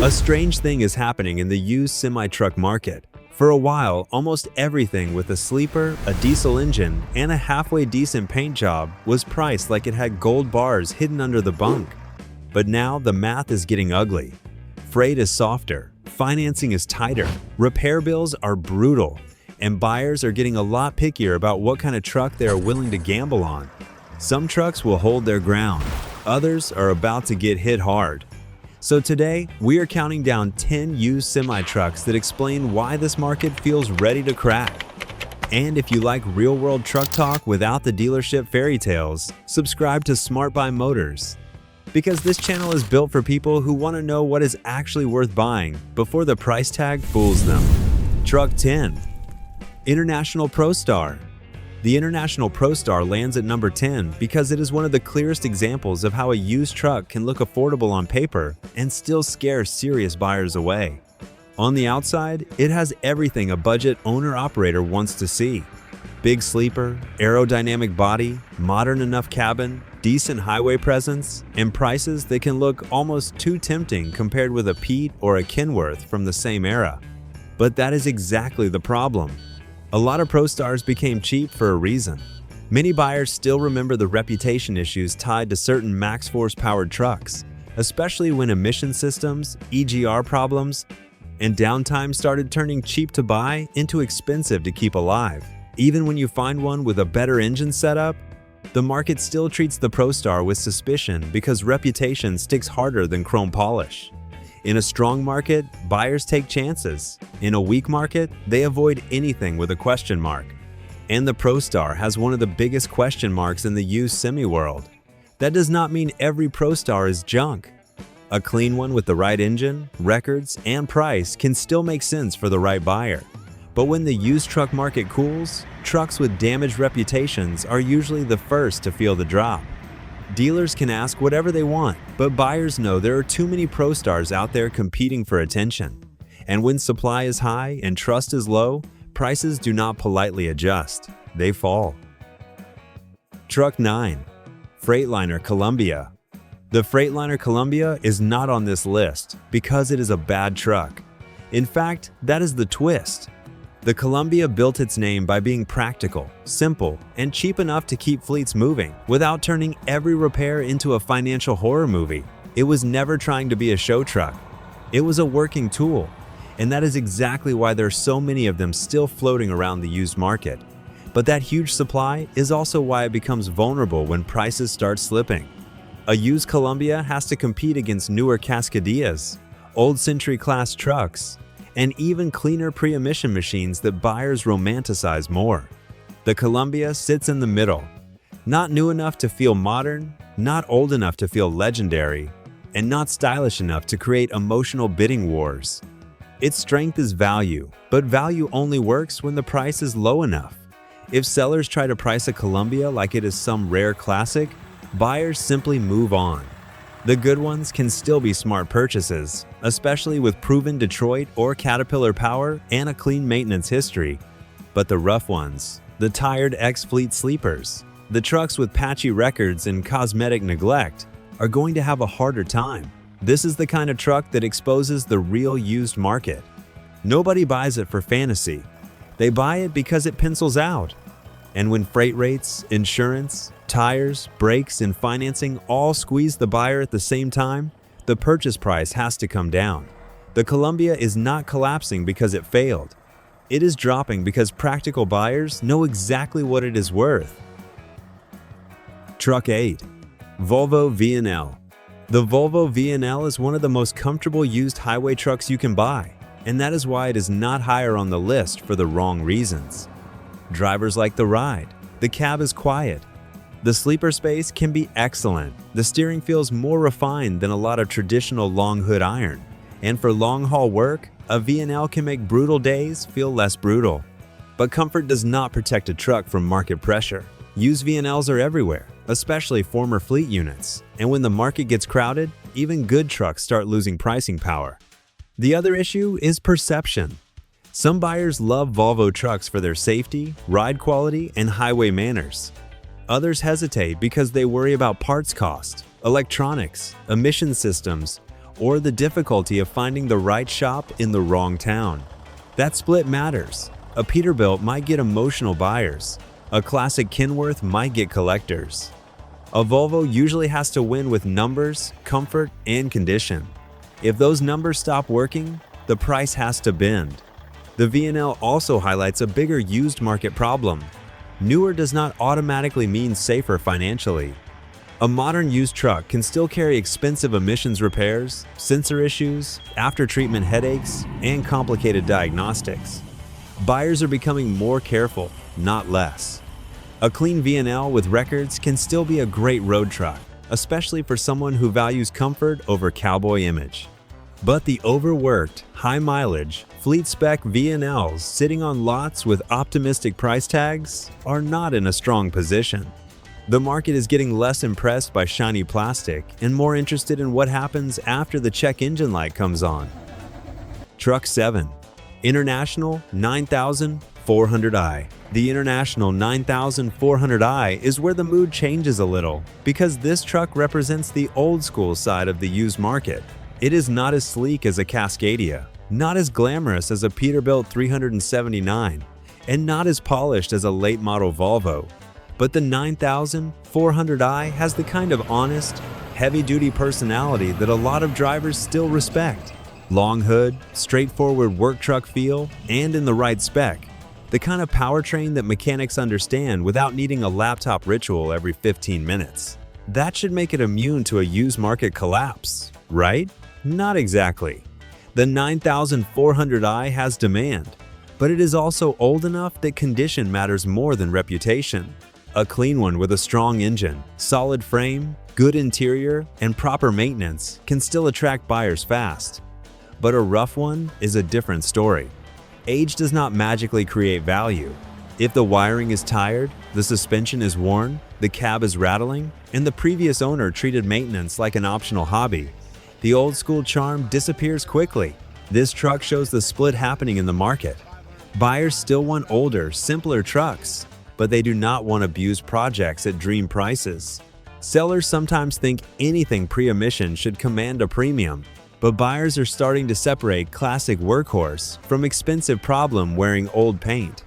A strange thing is happening in the used semi-truck market. For a while, almost everything with a sleeper, a diesel engine, and a halfway decent paint job was priced like it had gold bars hidden under the bunk. But now the math is getting ugly. Freight is softer, financing is tighter, repair bills are brutal, and buyers are getting a lot pickier about what kind of truck they are willing to gamble on. Some trucks will hold their ground, others are about to get hit hard. So today, we are counting down 10 used semi-trucks that explain why this market feels ready to crack. And if you like real-world truck talk without the dealership fairy tales, subscribe to Smart Buy Motors. Because this channel is built for people who want to know what is actually worth buying before the price tag fools them. Truck 10. International ProStar. The International ProStar lands at number 10 because it is one of the clearest examples of how a used truck can look affordable on paper and still scare serious buyers away. On the outside, it has everything a budget owner-operator wants to see. Big sleeper, aerodynamic body, modern enough cabin, decent highway presence, and prices that can look almost too tempting compared with a Pete or a Kenworth from the same era. But that is exactly the problem. A lot of ProStars became cheap for a reason. Many buyers still remember the reputation issues tied to certain max force-powered trucks, especially when emission systems, EGR problems, and downtime started turning cheap to buy into expensive to keep alive. Even when you find one with a better engine setup, the market still treats the ProStar with suspicion because reputation sticks harder than chrome polish. In a strong market, buyers take chances. In a weak market, they avoid anything with a question mark. And the ProStar has one of the biggest question marks in the used semi-world. That does not mean every ProStar is junk. A clean one with the right engine, records, and price can still make sense for the right buyer. But when the used truck market cools, trucks with damaged reputations are usually the first to feel the drop. Dealers can ask whatever they want, but buyers know there are too many ProStars out there competing for attention. And when supply is high and trust is low, prices do not politely adjust, they fall. Truck 9. Freightliner Columbia. The Freightliner Columbia is not on this list because it is a bad truck. In fact, that is the twist. The Columbia built its name by being practical, simple, and cheap enough to keep fleets moving without turning every repair into a financial horror movie. It was never trying to be a show truck. It was a working tool, and that is exactly why there are so many of them still floating around the used market. But that huge supply is also why it becomes vulnerable when prices start slipping. A used Columbia has to compete against newer Cascadias, old century-class trucks, and even cleaner pre-emission machines that buyers romanticize more. The Columbia sits in the middle, not new enough to feel modern, not old enough to feel legendary, and not stylish enough to create emotional bidding wars. Its strength is value, but value only works when the price is low enough. If sellers try to price a Columbia like it is some rare classic, buyers simply move on. The good ones can still be smart purchases, especially with proven Detroit or Caterpillar power and a clean maintenance history. But the rough ones, the tired ex-fleet sleepers, the trucks with patchy records and cosmetic neglect, are going to have a harder time. This is the kind of truck that exposes the real used market. Nobody buys it for fantasy. They buy it because it pencils out. And when freight rates, insurance, tires, brakes, and financing all squeeze the buyer at the same time, the purchase price has to come down. The Columbia is not collapsing because it failed. It is dropping because practical buyers know exactly what it is worth. Truck 8. Volvo VNL. The Volvo VNL is one of the most comfortable used highway trucks you can buy, and that is why it is not higher on the list for the wrong reasons. Drivers like the ride. The cab is quiet. The sleeper space can be excellent. The steering feels more refined than a lot of traditional long hood iron. And for long-haul work, a VNL can make brutal days feel less brutal. But comfort does not protect a truck from market pressure. Used VNLs are everywhere, especially former fleet units. And when the market gets crowded, even good trucks start losing pricing power. The other issue is perception. Some buyers love Volvo trucks for their safety, ride quality, and highway manners. Others hesitate because they worry about parts cost, electronics, emission systems, or the difficulty of finding the right shop in the wrong town. That split matters. A Peterbilt might get emotional buyers. A classic Kenworth might get collectors. A Volvo usually has to win with numbers, comfort, and condition. If those numbers stop working, the price has to bend. The VNL also highlights a bigger used market problem. Newer does not automatically mean safer financially. A modern used truck can still carry expensive emissions repairs, sensor issues, after-treatment headaches, and complicated diagnostics. Buyers are becoming more careful, not less. A clean VNL with records can still be a great road truck, especially for someone who values comfort over cowboy image. But the overworked, high-mileage, fleet-spec VNLs sitting on lots with optimistic price tags are not in a strong position. The market is getting less impressed by shiny plastic and more interested in what happens after the check engine light comes on. Truck 7. International 9400i. The International 9400i is where the mood changes a little because this truck represents the old-school side of the used market. It is not as sleek as a Cascadia, not as glamorous as a Peterbilt 379, and not as polished as a late-model Volvo. But the 9400i has the kind of honest, heavy-duty personality that a lot of drivers still respect. Long hood, straightforward work truck feel, and in the right spec. The kind of powertrain that mechanics understand without needing a laptop ritual every 15 minutes. That should make it immune to a used market collapse, right? Not exactly. The 9400i has demand, but it is also old enough that condition matters more than reputation. A clean one with a strong engine, solid frame, good interior, and proper maintenance can still attract buyers fast. But a rough one is a different story. Age does not magically create value. If the wiring is tired, the suspension is worn, the cab is rattling, and the previous owner treated maintenance like an optional hobby, the old-school charm disappears quickly. This truck shows the split happening in the market. Buyers still want older, simpler trucks, but they do not want abused projects at dream prices. Sellers sometimes think anything pre-emission should command a premium, but buyers are starting to separate classic workhorse from expensive problem wearing old paint.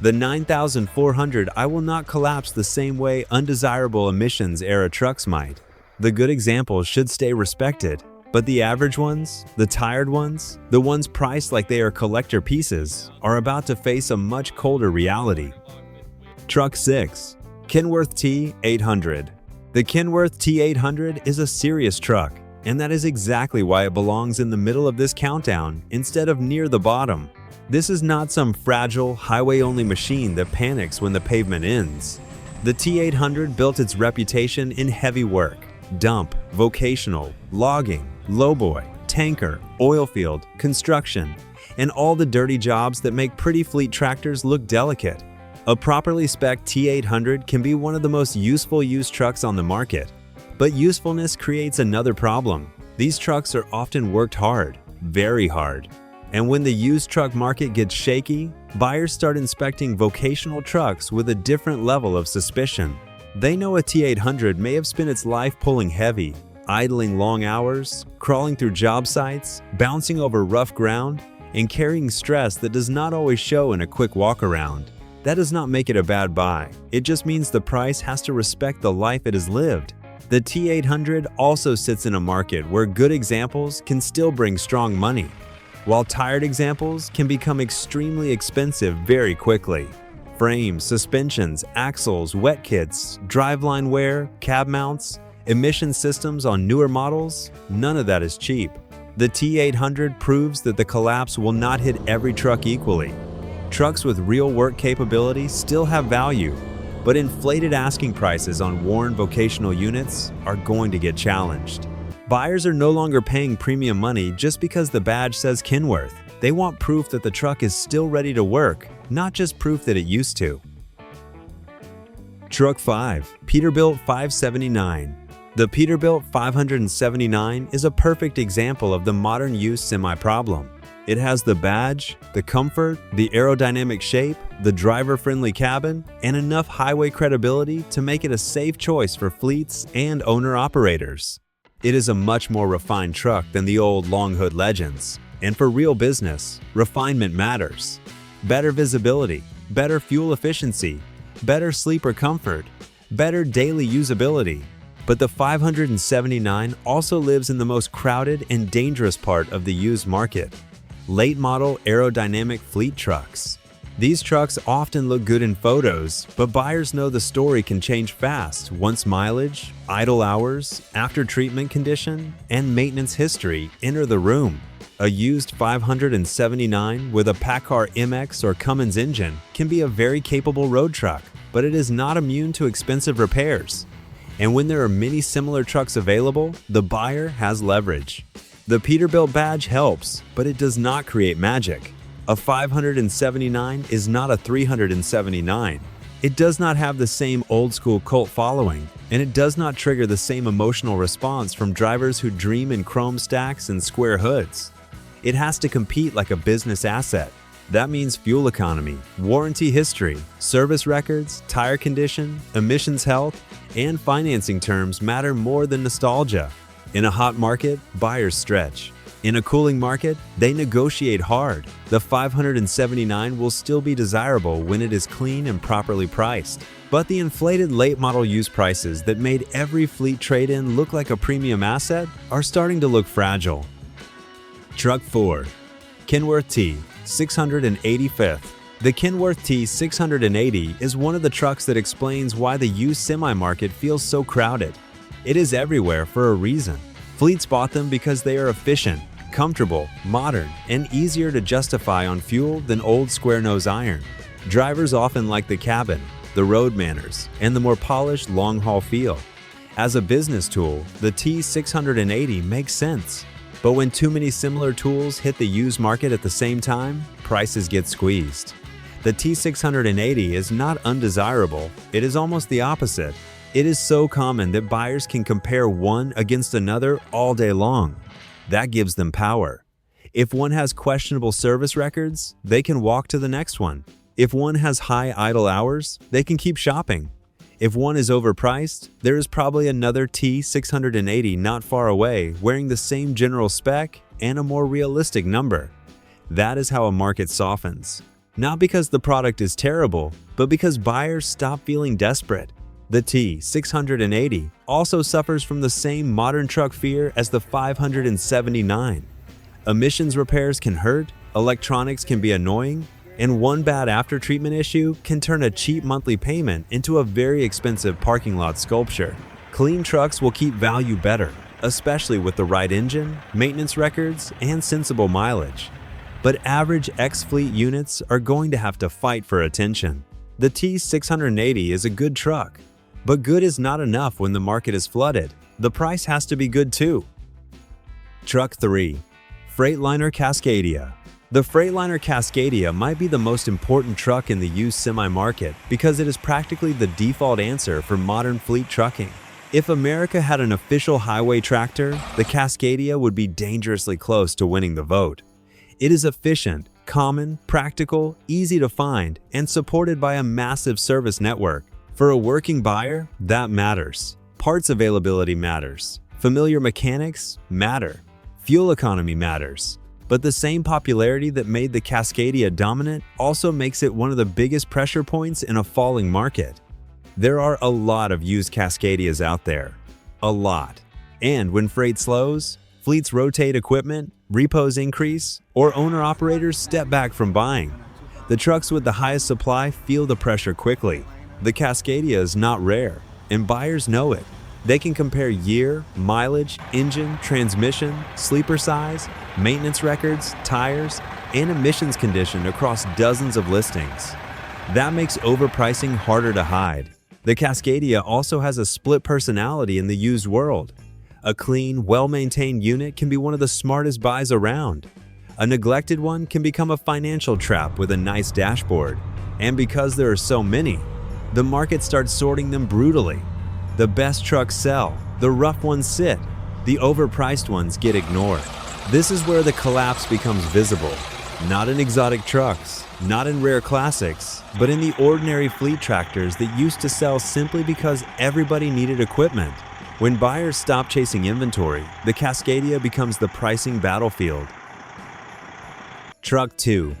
The 9400i will not collapse the same way undesirable emissions era trucks might. The good examples should stay respected, but the average ones, the tired ones, the ones priced like they are collector pieces, are about to face a much colder reality. Truck 6. Kenworth T800. The Kenworth T800 is a serious truck, and that is exactly why it belongs in the middle of this countdown instead of near the bottom. This is not some fragile, highway-only machine that panics when the pavement ends. The T800 built its reputation in heavy work, dump, vocational, logging, lowboy, tanker, oil field, construction, and all the dirty jobs that make pretty fleet tractors look delicate. A properly spec'd T800 can be one of the most useful used trucks on the market. But usefulness creates another problem. These trucks are often worked hard, very hard. And when the used truck market gets shaky, buyers start inspecting vocational trucks with a different level of suspicion. They know a T800 may have spent its life pulling heavy, idling long hours, crawling through job sites, bouncing over rough ground, and carrying stress that does not always show in a quick walk around. That does not make it a bad buy. It just means the price has to respect the life it has lived. The T800 also sits in a market where good examples can still bring strong money, while tired examples can become extremely expensive very quickly. Frames, suspensions, axles, wet kits, driveline wear, cab mounts, emission systems on newer models, none of that is cheap. The T800 proves that the collapse will not hit every truck equally. Trucks with real work capability still have value, but inflated asking prices on worn vocational units are going to get challenged. Buyers are no longer paying premium money just because the badge says Kenworth. They want proof that the truck is still ready to work, not just proof that it used to. Truck 5. Peterbilt 579. The Peterbilt 579 is a perfect example of the modern used semi-problem. It has the badge, the comfort, the aerodynamic shape, the driver-friendly cabin, and enough highway credibility to make it a safe choice for fleets and owner-operators. It is a much more refined truck than the old long hood legends. And for real business, refinement matters. Better visibility, better fuel efficiency, better sleeper comfort, better daily usability. But the 579 also lives in the most crowded and dangerous part of the used market: late model aerodynamic fleet trucks. These trucks often look good in photos, but buyers know the story can change fast once mileage, idle hours, after-treatment condition, and maintenance history enter the room. A used 579 with a PACCAR MX or Cummins engine can be a very capable road truck, but it is not immune to expensive repairs. And when there are many similar trucks available, the buyer has leverage. The Peterbilt badge helps, but it does not create magic. A 579 is not a 379. It does not have the same old-school cult following, and it does not trigger the same emotional response from drivers who dream in chrome stacks and square hoods. It has to compete like a business asset. That means fuel economy, warranty history, service records, tire condition, emissions health, and financing terms matter more than nostalgia. In a hot market, buyers stretch. In a cooling market, they negotiate hard. The 579 will still be desirable when it is clean and properly priced. But the inflated late model used prices that made every fleet trade-in look like a premium asset are starting to look fragile. Truck 4. Kenworth T680. The Kenworth T680 is one of the trucks that explains why the used semi-market feels so crowded. It is everywhere for a reason. Fleets bought them because they are efficient, comfortable, modern, and easier to justify on fuel than old square-nose iron. Drivers often like the cabin, the road manners, and the more polished long-haul feel. As a business tool, the T680 makes sense. But when too many similar tools hit the used market at the same time, prices get squeezed. The T680 is not undesirable, it is almost the opposite. It is so common that buyers can compare one against another all day long. That gives them power. If one has questionable service records, they can walk to the next one. If one has high idle hours, they can keep shopping. If one is overpriced, there is probably another T680 not far away wearing the same general spec and a more realistic number. That is how a market softens. Not because the product is terrible, but because buyers stop feeling desperate. The T680 also suffers from the same modern truck fear as the 579. Emissions repairs can hurt, electronics can be annoying, and one bad after-treatment issue can turn a cheap monthly payment into a very expensive parking lot sculpture. Clean trucks will keep value better, especially with the right engine, maintenance records, and sensible mileage. But average ex-fleet units are going to have to fight for attention. The T680 is a good truck, but good is not enough when the market is flooded. The price has to be good too. Truck 3. Freightliner Cascadia. The Freightliner Cascadia might be the most important truck in the used semi-market because it is practically the default answer for modern fleet trucking. If America had an official highway tractor, the Cascadia would be dangerously close to winning the vote. It is efficient, common, practical, easy to find, and supported by a massive service network. For a working buyer, that matters. Parts availability matters. Familiar mechanics matter. Fuel economy matters. But the same popularity that made the Cascadia dominant also makes it one of the biggest pressure points in a falling market. There are a lot of used Cascadias out there. A lot. And when freight slows, fleets rotate equipment, repos increase, or owner-operators step back from buying. The trucks with the highest supply feel the pressure quickly. The Cascadia is not rare, and buyers know it. They can compare year, mileage, engine, transmission, sleeper size, maintenance records, tires, and emissions condition across dozens of listings. That makes overpricing harder to hide. The Cascadia also has a split personality in the used world. A clean, well-maintained unit can be one of the smartest buys around. A neglected one can become a financial trap with a nice dashboard. And because there are so many, the market starts sorting them brutally. The best trucks sell, the rough ones sit, the overpriced ones get ignored. This is where the collapse becomes visible. Not in exotic trucks, not in rare classics, but in the ordinary fleet tractors that used to sell simply because everybody needed equipment. When buyers stop chasing inventory, the Cascadia becomes the pricing battlefield. Truck 2.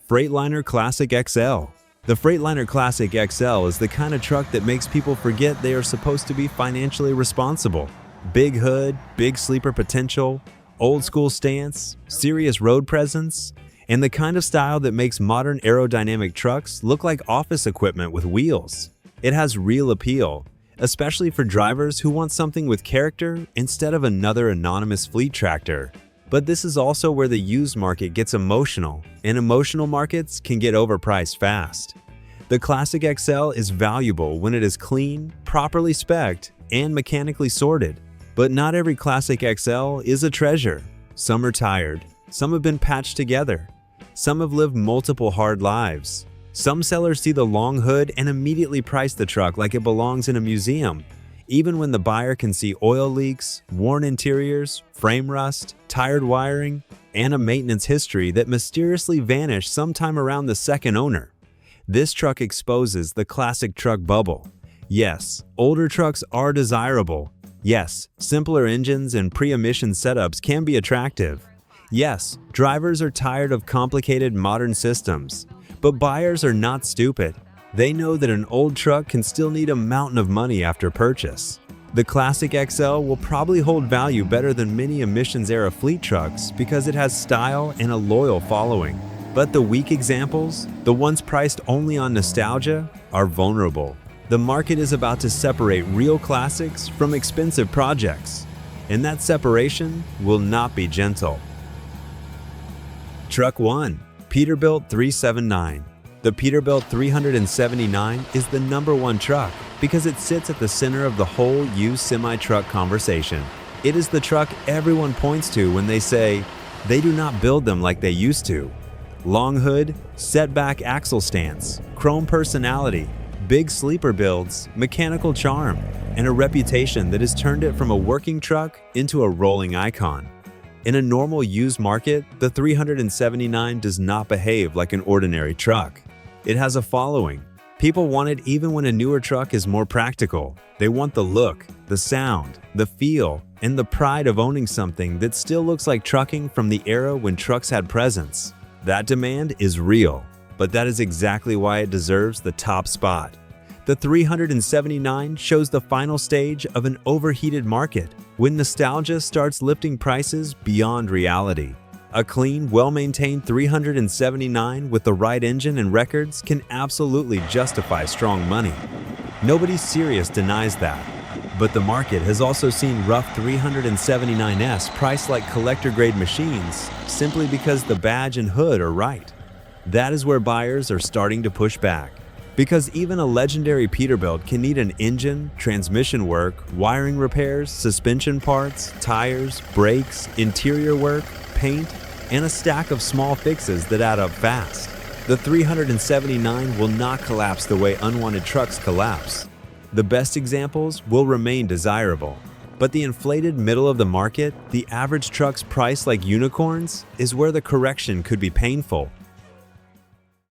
Freightliner Classic XL. The Freightliner Classic XL is the kind of truck that makes people forget they are supposed to be financially responsible. Big hood, big sleeper potential, old school stance, serious road presence, and the kind of style that makes modern aerodynamic trucks look like office equipment with wheels. It has real appeal, especially for drivers who want something with character instead of another anonymous fleet tractor. But this is also where the used market gets emotional, and emotional markets can get overpriced fast. The Classic XL is valuable when it is clean, properly spec'd, and mechanically sorted. But not every Classic XL is a treasure. Some are tired, some have been patched together, some have lived multiple hard lives. Some sellers see the long hood and immediately price the truck like it belongs in a museum, even when the buyer can see oil leaks, worn interiors, frame rust, tired wiring, and a maintenance history that mysteriously vanished sometime around the second owner. This truck exposes the classic truck bubble. Yes, older trucks are desirable. Yes, simpler engines and pre-emission setups can be attractive. Yes, drivers are tired of complicated modern systems. But buyers are not stupid. They know that an old truck can still need a mountain of money after purchase. The Classic XL will probably hold value better than many emissions-era fleet trucks because it has style and a loyal following. But the weak examples, the ones priced only on nostalgia, are vulnerable. The market is about to separate real classics from expensive projects, and that separation will not be gentle. Truck 1. Peterbilt 379. The Peterbilt 379 is the #1 truck because it sits at the center of the whole used semi-truck conversation. It is the truck everyone points to when they say, they do not build them like they used to. Long hood, setback axle stance, chrome personality, big sleeper builds, mechanical charm, and a reputation that has turned it from a working truck into a rolling icon. In a normal used market, the 379 does not behave like an ordinary truck. It has a following. People want it even when a newer truck is more practical. They want the look, the sound, the feel, and the pride of owning something that still looks like trucking from the era when trucks had presence. That demand is real, but that is exactly why it deserves the top spot. The 379 shows the final stage of an overheated market, when nostalgia starts lifting prices beyond reality. A clean, well-maintained 379 with the right engine and records can absolutely justify strong money. Nobody serious denies that. But the market has also seen rough 379s priced like collector-grade machines simply because the badge and hood are right. That is where buyers are starting to push back. Because even a legendary Peterbilt can need an engine, transmission work, wiring repairs, suspension parts, tires, brakes, interior work, paint, and a stack of small fixes that add up fast. The 379 will not collapse the way unwanted trucks collapse. The best examples will remain desirable. But the inflated middle of the market, the average trucks priced like unicorns, is where the correction could be painful.